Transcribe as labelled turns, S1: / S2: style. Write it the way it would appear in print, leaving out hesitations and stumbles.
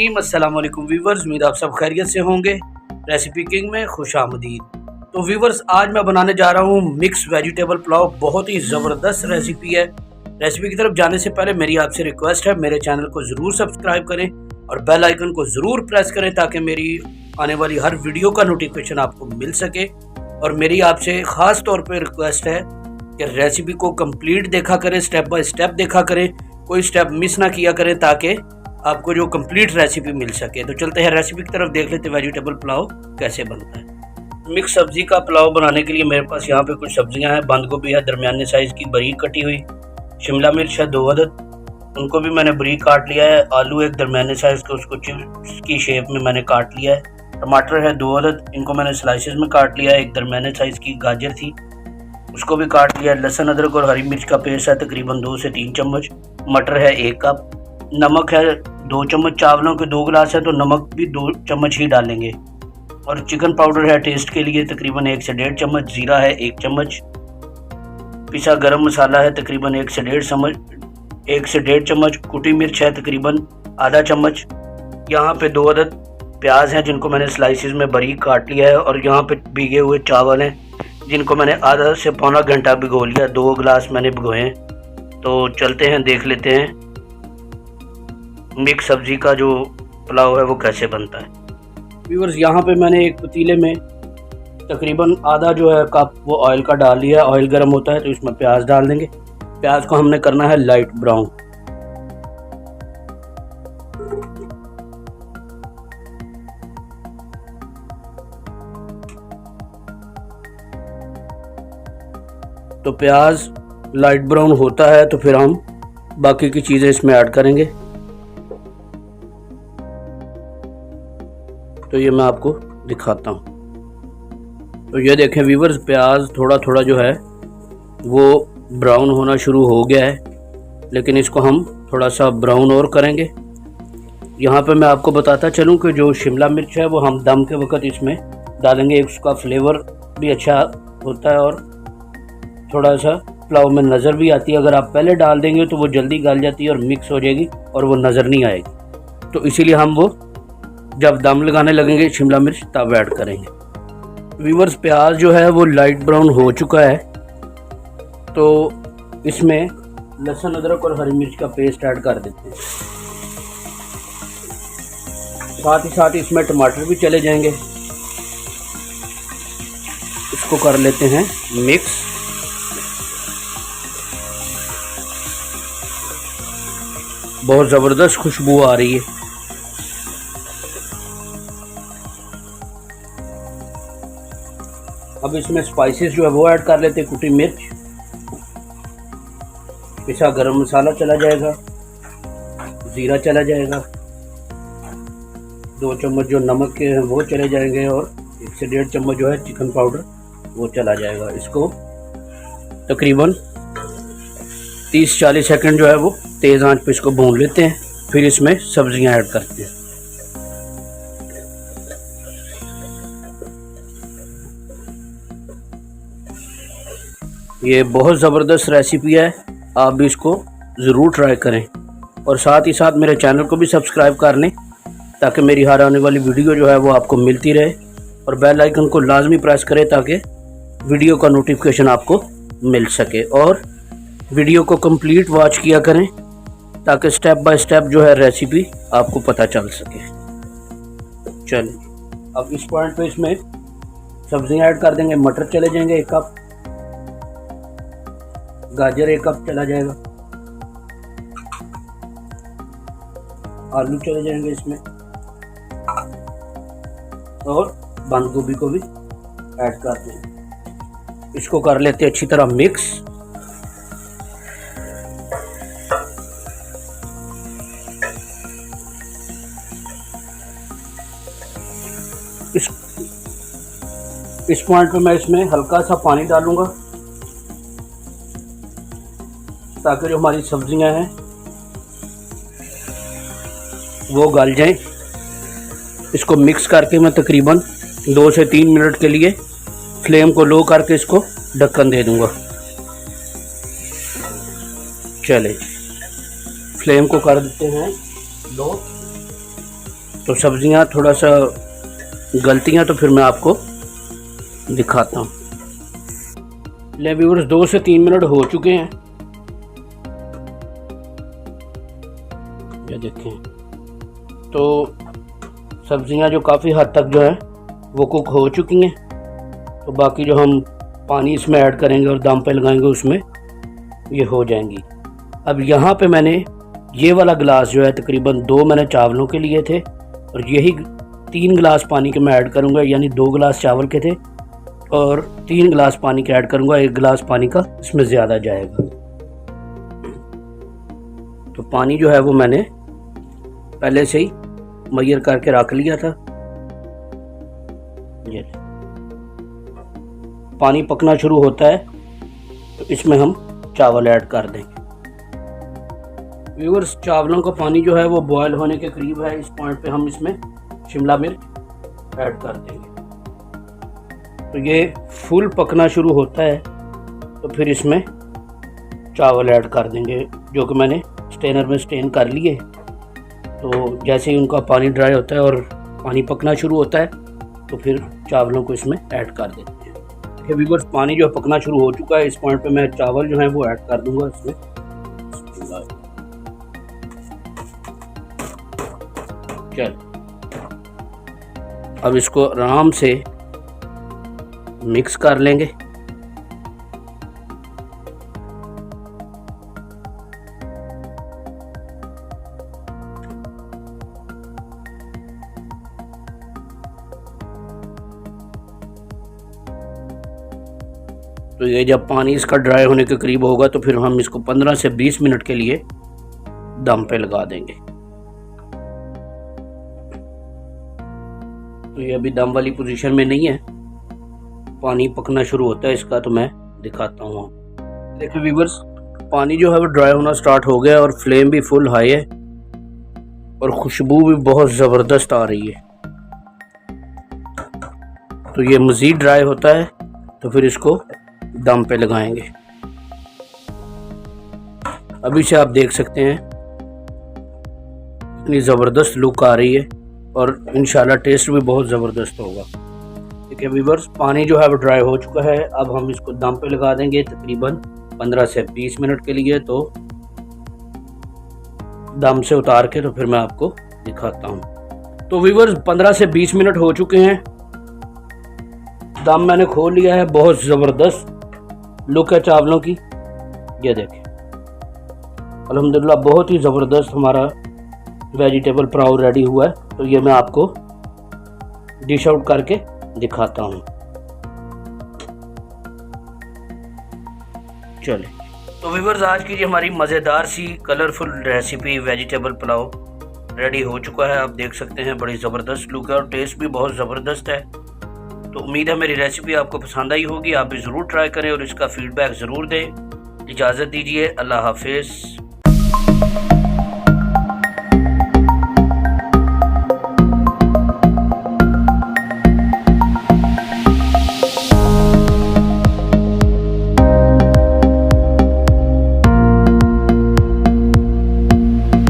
S1: रहीम अस्सलाम वालेकुम वीवर्स, उम्मीद आप सब खैरियत से होंगे। रेसिपी किंग में खुश आमदीद। तो वीवर्स, आज मैं बनाने जा रहा हूँ मिक्स वेजिटेबल पुलाव। बहुत ही ज़बरदस्त रेसिपी है। रेसिपी की तरफ जाने से पहले मेरी आपसे रिक्वेस्ट है, मेरे चैनल को ज़रूर सब्सक्राइब करें और बेल आइकन को ज़रूर प्रेस करें ताकि मेरी आने वाली हर वीडियो का नोटिफिकेशन आपको मिल सके। और मेरी आपसे ख़ास तौर पर रिक्वेस्ट है कि रेसिपी को कंप्लीट देखा करें, स्टेप बाय स्टेप देखा करें, कोई स्टेप मिस ना किया करें ताकि आपको जो कंप्लीट रेसिपी मिल सके। तो चलते हैं रेसिपी की तरफ, देख लेते हैं वेजिटेबल पुलाव कैसे बनता है। मिक्स सब्जी का पुलाव बनाने के लिए मेरे पास यहाँ पे कुछ सब्जियां हैं। बंद गोभी है दरमियाने साइज़ की बारीक कटी हुई, शिमला मिर्च है 2 अदद, उनको भी मैंने बारीक काट लिया है। आलू एक दरमियाने साइज़ का, उसको चिप्स की शेप में मैंने काट लिया है। टमाटर है 2 अदद, इनको मैंने स्लाइसेस में काट लिया है। एक दरमियाने साइज़ की गाजर थी, उसको भी काट लिया। लहसुन अदरक और हरी मिर्च का पेस्ट है तकरीबन 2 से 3 चम्मच। मटर है 1 कप। नमक है 2 चम्मच, चावलों के 2 गिलास है तो नमक भी 2 चम्मच ही डालेंगे। और चिकन पाउडर है टेस्ट के लिए तकरीबन 1 से 1.5 चम्मच। जीरा है 1 चम्मच। पिसा गरम मसाला है तकरीबन 1 से 1.5 चम्मच। कुटी मिर्च है तकरीबन आधा चम्मच। यहाँ पे 2 अदद प्याज हैं जिनको मैंने स्लाइसिस में बारीक काट लिया है। और यहाँ पे भीगे हुए चावल हैं जिनको मैंने आधा से पौना घंटा भिगो लिया। 2 गिलास मैंने भिगोए हैं। तो चलते हैं देख लेते हैं मिक्स सब्जी का जो पुलाव है वो कैसे बनता है। व्यूअर्स, यहाँ पे मैंने एक पतीले में तकरीबन आधा जो है कप वो ऑयल का डाल लिया है। ऑयल गर्म होता है तो इसमें प्याज डाल देंगे। प्याज को हमने करना है लाइट ब्राउन। तो प्याज लाइट ब्राउन होता है तो फिर हम बाकी की चीज़ें इसमें ऐड करेंगे। तो ये मैं आपको दिखाता हूँ। तो ये देखें व्यूअर्स, प्याज थोड़ा थोड़ा जो है वो ब्राउन होना शुरू हो गया है, लेकिन इसको हम थोड़ा सा ब्राउन और करेंगे। यहाँ पे मैं आपको बताता चलूँ कि जो शिमला मिर्च है वो हम दम के वक्त इसमें डालेंगे। उसका फ्लेवर भी अच्छा होता है और थोड़ा सा पुलाव में नज़र भी आती है। अगर आप पहले डाल देंगे तो वो जल्दी गल जाती है और मिक्स हो जाएगी और वो नज़र नहीं आएगी। तो इसीलिए हम वो जब दम लगाने लगेंगे शिमला मिर्च तब ऐड करेंगे। व्यूअर्स, प्याज जो है वो लाइट ब्राउन हो चुका है तो इसमें लहसुन अदरक और हरी मिर्च का पेस्ट ऐड कर देते हैं। साथ ही साथ इसमें टमाटर भी चले जाएंगे। इसको कर लेते हैं मिक्स। बहुत ज़बरदस्त खुशबू आ रही है। अब इसमें स्पाइसेस जो है वो ऐड कर लेते हैं। कुटी मिर्च, पिसा गरम मसाला चला जाएगा, ज़ीरा चला जाएगा, 2 चम्मच जो नमक के हैं वो चले जाएंगे और 1 से 1.5 चम्मच जो है चिकन पाउडर वो चला जाएगा। इसको तकरीबन 30-40 सेकंड जो है वो तेज़ आंच पे इसको भून लेते हैं। फिर इसमें सब्जियां ऐड करते हैं। ये बहुत ज़बरदस्त रेसिपी है, आप भी इसको ज़रूर ट्राई करें और साथ ही साथ मेरे चैनल को भी सब्सक्राइब कर लें ताकि मेरी हर आने वाली वीडियो जो है वो आपको मिलती रहे। और बेल आइकन को लाजमी प्रेस करें ताकि वीडियो का नोटिफिकेशन आपको मिल सके। और वीडियो को कंप्लीट वॉच किया करें ताकि स्टेप बाय स्टेप जो है रेसिपी आपको पता चल सके। चलिए, अब इस पॉइंट पे इसमें सब्जियां ऐड कर देंगे। मटर चले जाएंगे 1 कप, गाजर 1 कप चला जाएगा, आलू चले जाएंगे इसमें और बंद गोभी को भी ऐड करते हैं। इसको कर लेते हैं अच्छी तरह मिक्स। इस पॉइंट पे मैं इसमें हल्का सा पानी डालूंगा ताकि जो हमारी सब्जियां हैं वो गल जाएं। इसको मिक्स करके मैं तकरीबन 2 से 3 मिनट के लिए फ्लेम को लो करके इसको ढक्कन दे दूंगा। चले, फ्लेम को कर देते हैं लो। तो सब्जियां थोड़ा सा गलती हैं तो फिर मैं आपको दिखाता हूँ। ले व्यूअर्स 2 से 3 मिनट हो चुके हैं, ये देखें। तो सब्जियां जो काफ़ी हद तक जो है वो कुक हो चुकी हैं। तो बाकी जो हम पानी इसमें ऐड करेंगे और दम पे लगाएंगे उसमें ये हो जाएंगी। अब यहाँ पे मैंने ये वाला गिलास जो है तकरीबन 2 मैंने चावलों के लिए थे और यही 3 गिलास पानी के मैं ऐड करूँगा, यानी 2 गिलास चावल के थे और 3 गिलास पानी के ऐड करूँगा। 1 गिलास पानी का इसमें ज़्यादा जाएगा। तो पानी जो है वो मैंने पहले से ही मैयर करके रख लिया था। ये पानी पकना शुरू होता है तो इसमें हम चावल ऐड कर देंगे। व्यूअर्स चावलों का पानी जो है वो बॉयल होने के करीब है। इस पॉइंट पे हम इसमें शिमला मिर्च ऐड कर देंगे। तो ये फुल पकना शुरू होता है तो फिर इसमें चावल ऐड कर देंगे जो कि मैंने स्टेनर में स्टेन कर लिए। तो जैसे ही उनका पानी ड्राई होता है और पानी पकना शुरू होता है तो फिर चावलों को इसमें ऐड कर देते हैं। देखिए व्यूअर्स पानी जो है पकना शुरू हो चुका है। इस पॉइंट पे मैं चावल जो है वो ऐड कर दूंगा इसमें। चल अब इसको आराम से मिक्स कर लेंगे। तो ये जब पानी इसका ड्राई होने के करीब होगा तो फिर हम इसको 15 से 20 मिनट के लिए दम पे लगा देंगे। तो ये अभी दम वाली पोजीशन में नहीं है, पानी पकना शुरू होता है इसका, तो मैं दिखाता हूँ। देखिए व्यूअर्स पानी जो है वो ड्राई होना स्टार्ट हो गया और फ्लेम भी फुल हाई है और खुशबू भी बहुत ज़बरदस्त आ रही है। तो ये मज़ीद ड्राई होता है तो फिर इसको दम पे लगाएंगे। अभी से आप देख सकते हैं इतनी ज़बरदस्त लुक आ रही है और इंशाल्लाह टेस्ट भी बहुत ज़बरदस्त होगा। ठीक है व्यूअर्स पानी जो है वो ड्राई हो चुका है। अब हम इसको दम पे लगा देंगे तकरीबन 15 से 20 मिनट के लिए। तो दम से उतार के तो फिर मैं आपको दिखाता हूँ। तो व्यूअर्स 15 से 20 मिनट हो चुके हैं, दम मैंने खोल लिया है। बहुत ज़बरदस्त लुक है चावलों की, ये देखें। अल्हम्दुलिल्लाह बहुत ही ज़बरदस्त हमारा वेजिटेबल पुलाव रेडी हुआ है। तो ये मैं आपको डिश आउट करके दिखाता हूँ। चले तो व्यूअर्स आज की ये हमारी मज़ेदार सी colourful recipe vegetable pulao ready हो चुका है। आप देख सकते हैं बड़ी ज़बरदस्त लुक है और टेस्ट भी बहुत ज़बरदस्त है। तो उम्मीद है मेरी रेसिपी आपको पसंद आई होगी। आप भी ज़रूर ट्राई करें और इसका फीडबैक ज़रूर दें। इजाज़त दीजिए, अल्लाह हाफिज़।